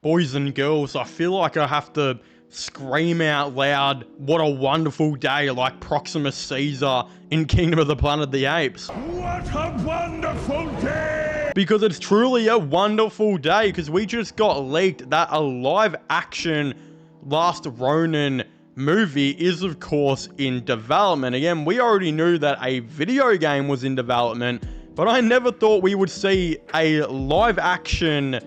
Boys and girls, I feel like I have to scream out loud, what a wonderful day, like Proximus Caesar in Kingdom of the Planet of the Apes. What a wonderful day! Because it's truly a wonderful day, because we just got leaked that a live action Last Ronin movie is of course in development. Again, we already knew that a video game was in development, but I never thought we would see a live action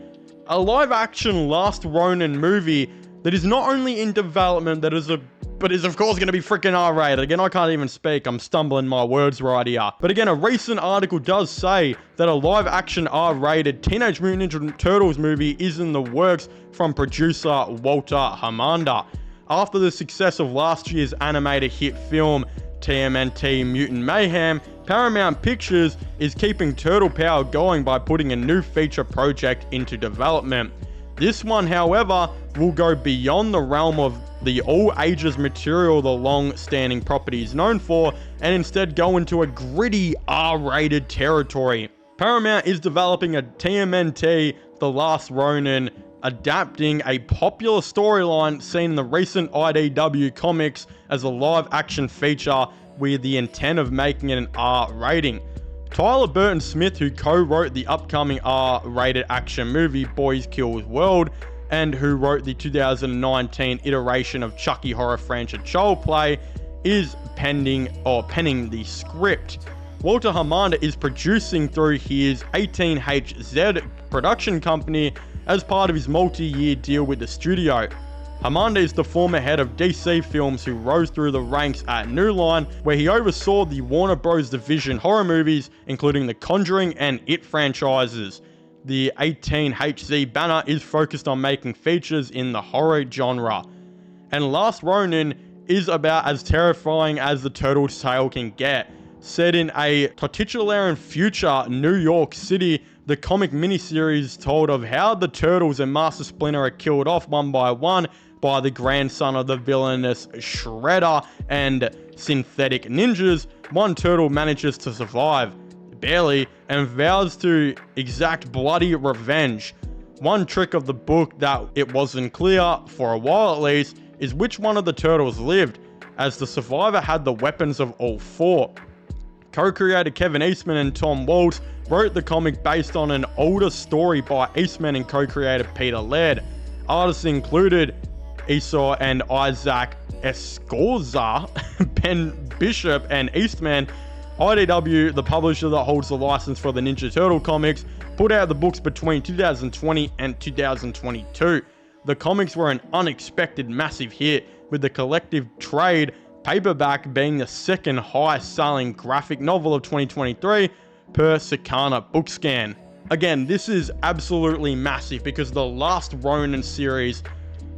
Last Ronin movie that is not only in development, but is of course going to be freaking R-rated. Again, I can't even speak. I'm stumbling my words right here. But again, a recent article does say that a live action R-rated Teenage Mutant Ninja Turtles movie is in the works from producer Walter Hamada. After the success of last year's animated hit film TMNT Mutant Mayhem, Paramount Pictures is keeping Turtle Power going by putting a new feature project into development. This one, however, will go beyond the realm of the all-ages material the long-standing property is known for, and instead go into a gritty R-rated territory. Paramount is developing a TMNT The Last Ronin, adapting a popular storyline seen in the recent IDW comics as a live-action feature with the intent of making it an R rating. Tyler Burton Smith, who co-wrote the upcoming R-rated action movie Boys Kills World, and who wrote the 2019 iteration of Chucky horror franchise Child Play, is penning the script. Walter Hamada is producing through his 18HZ production company as part of his multi-year deal with the studio. Hamada is the former head of DC Films who rose through the ranks at New Line, where he oversaw the Warner Bros. Division horror movies, including the Conjuring and It franchises. The 18HZ banner is focused on making features in the horror genre. And Last Ronin is about as terrifying as the Turtles' tale can get. Set in a titular future New York City, the comic miniseries told of how the Turtles and Master Splinter are killed off one by one by the grandson of the villainous Shredder and synthetic ninjas. One turtle manages to survive, barely, and vows to exact bloody revenge. One trick of the book that it wasn't clear, for a while at least, is which one of the turtles lived, as the survivor had the weapons of all four. Co-creator Kevin Eastman and Tom Waltz wrote the comic based on an older story by Eastman and co-creator Peter Laird. Artists included Esau and Isaac Escorza, Ben Bishop, and Eastman. IDW, the publisher that holds the license for the Ninja Turtle comics, put out the books between 2020 and 2022. The comics were an unexpected massive hit, with the collective trade paperback being the second highest selling graphic novel of 2023 per Sakana Bookscan. Again, this is absolutely massive because the Last Ronin series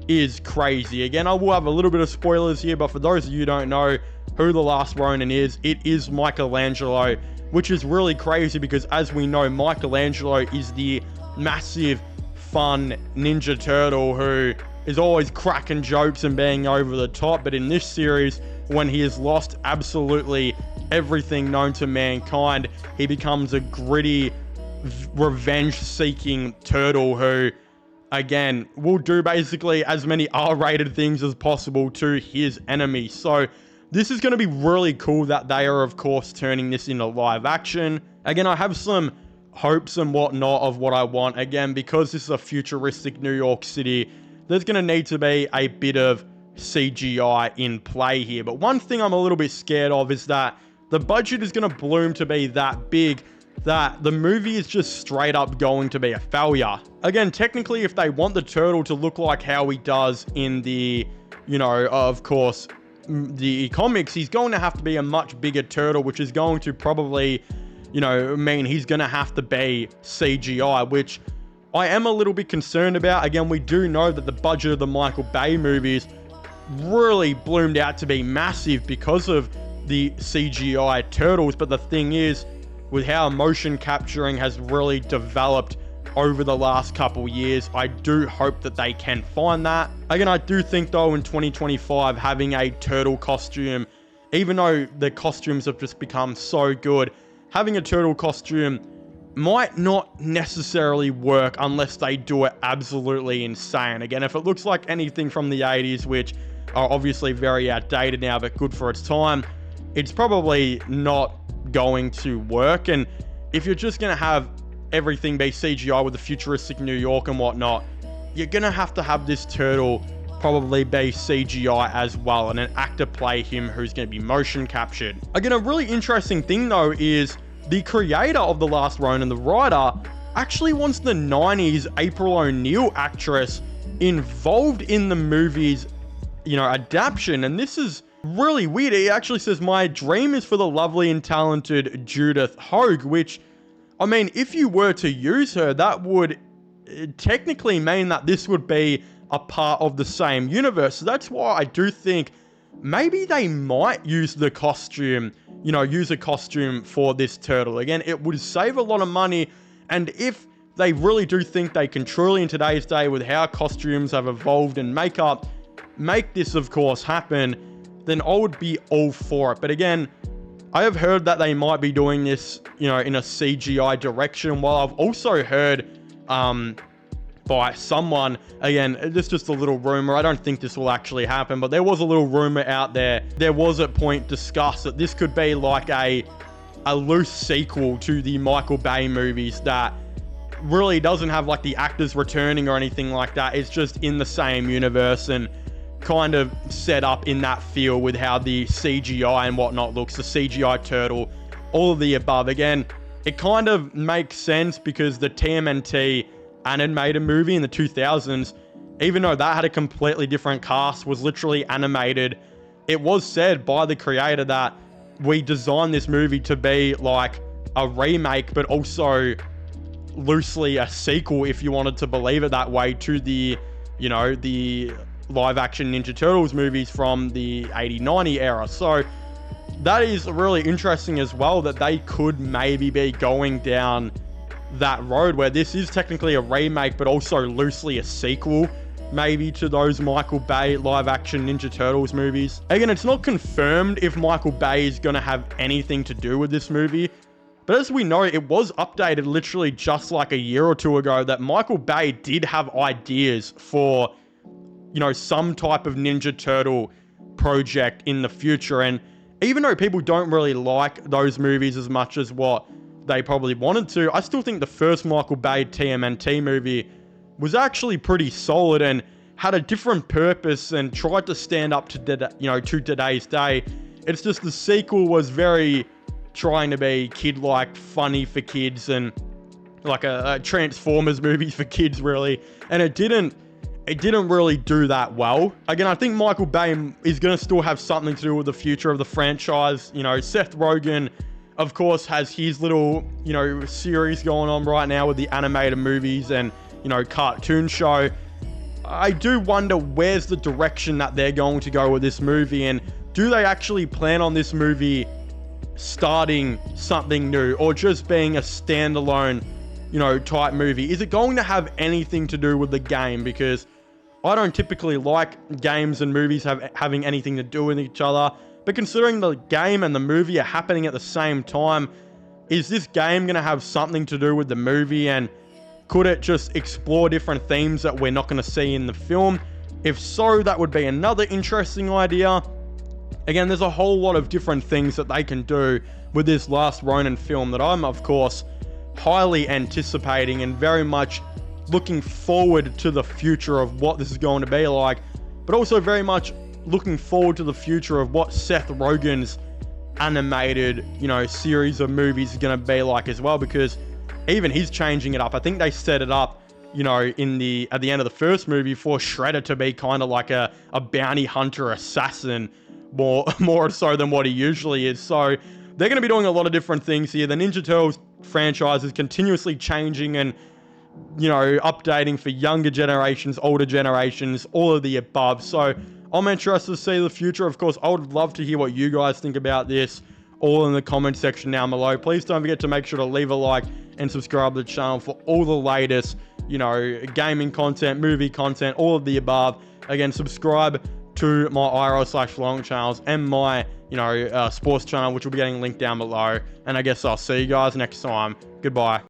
is crazy. Again, I will have a little bit of spoilers here, but for those of you who don't know who the Last Ronin is, it is Michelangelo, which is really crazy because, as we know, Michelangelo is the massive, fun Ninja Turtle who is always cracking jokes and being over the top, but in this series, when he has lost absolutely everything known to mankind, he becomes a gritty, revenge-seeking turtle who, again, will do basically as many R-rated things as possible to his enemies. So this is going to be really cool that they are, of course, turning this into live action. Again, I have some hopes and whatnot of what I want. Again, because this is a futuristic New York City, there's going to need to be a bit of CGI in play here. But one thing I'm a little bit scared of is that the budget is going to bloom to be that big that the movie is just straight up going to be a failure. Again, technically, if they want the turtle to look like how he does in the, of course, the comics, he's going to have to be a much bigger turtle, which is going to probably, mean he's going to have to be CGI, which I am a little bit concerned about. Again, we do know that the budget of the Michael Bay movies really bloomed out to be massive because of the CGI turtles, but the thing is, with how motion capturing has really developed over the last couple years, I do hope that they can find that. Again, I do think though in 2025 having a turtle costume, even though the costumes have just become so good, having a turtle costume might not necessarily work unless they do it absolutely insane. Again, if it looks like anything from the 80s, which are obviously very outdated now, but good for its time, it's probably not going to work. And if you're just going to have everything be CGI with the futuristic New York and whatnot, you're going to have this turtle probably be CGI as well, and an actor play him who's going to be motion captured. Again, a really interesting thing though is the creator of The Last Ronin, the writer, actually wants the 90s April O'Neil actress involved in the movie's, adaptation. And this is really weird. He actually says, "My dream is for the lovely and talented Judith Hogue," which, I mean, if you were to use her, that would technically mean that this would be a part of the same universe. So that's why I do think maybe they might use the costume, use a costume for this turtle. Again, it would save a lot of money. And if they really do think they can truly, in today's day, with how costumes have evolved and makeup, make this, of course, happen, then I would be all for it. But again, I have heard that they might be doing this, in a CGI direction, while I've also heard, by someone, again, this is just a little rumor, I don't think this will actually happen, but there was a little rumor out there. There was at point discussed that this could be like a loose sequel to the Michael Bay movies that really doesn't have like the actors returning or anything like that. It's just in the same universe and kind of set up in that feel with how the CGI and whatnot looks, the CGI turtle, all of the above. Again, it kind of makes sense because the TMNT animated movie in the 2000s, even though that had a completely different cast, was literally animated. It was said by the creator that we designed this movie to be like a remake, but also loosely a sequel, if you wanted to believe it that way, to the, the live action Ninja Turtles movies from the 80-90 era. So that is really interesting as well, that they could maybe be going down that road where this is technically a remake, but also loosely a sequel, maybe, to those Michael Bay live action Ninja Turtles movies. Again, it's not confirmed if Michael Bay is going to have anything to do with this movie, but as we know, it was updated literally just like a year or two ago that Michael Bay did have ideas for, some type of Ninja Turtle project in the future. And even though people don't really like those movies as much as what they probably wanted to, I still think the first Michael Bay TMNT movie was actually pretty solid and had a different purpose and tried to stand up to today's day. It's just the sequel was very trying to be kid-like, funny for kids, and like a Transformers movie for kids, really. And it didn't really do that well. Again, I think Michael Bay is going to still have something to do with the future of the franchise. Seth Rogen, of course, has his little, series going on right now with the animated movies and, cartoon show. I do wonder where's the direction that they're going to go with this movie, and do they actually plan on this movie starting something new or just being a standalone, type movie? Is it going to have anything to do with the game? Because I don't typically like games and movies having anything to do with each other. But considering the game and the movie are happening at the same time, is this game going to have something to do with the movie? And could it just explore different themes that we're not going to see in the film? If so, that would be another interesting idea. Again, there's a whole lot of different things that they can do with this Last Ronin film that I'm, of course, highly anticipating and very much looking forward to the future of what this is going to be like, but also very much looking forward to the future of what Seth Rogen's animated, series of movies is going to be like as well, because even he's changing it up. I think they set it up, at the end of the first movie for Shredder to be kind of like a bounty hunter assassin, more so than what he usually is. So they're going to be doing a lot of different things here. The Ninja Turtles franchise is continuously changing and, updating for younger generations, older generations, all of the above. So I'm interested to see the future. Of course, I would love to hear what you guys think about this, all in the comment section down below. Please don't forget to make sure to leave a like and subscribe to the channel for all the latest, gaming content, movie content, all of the above. Again, subscribe to my IRL/vlog channels and my, sports channel, which will be getting linked down below. And I guess I'll see you guys next time. Goodbye.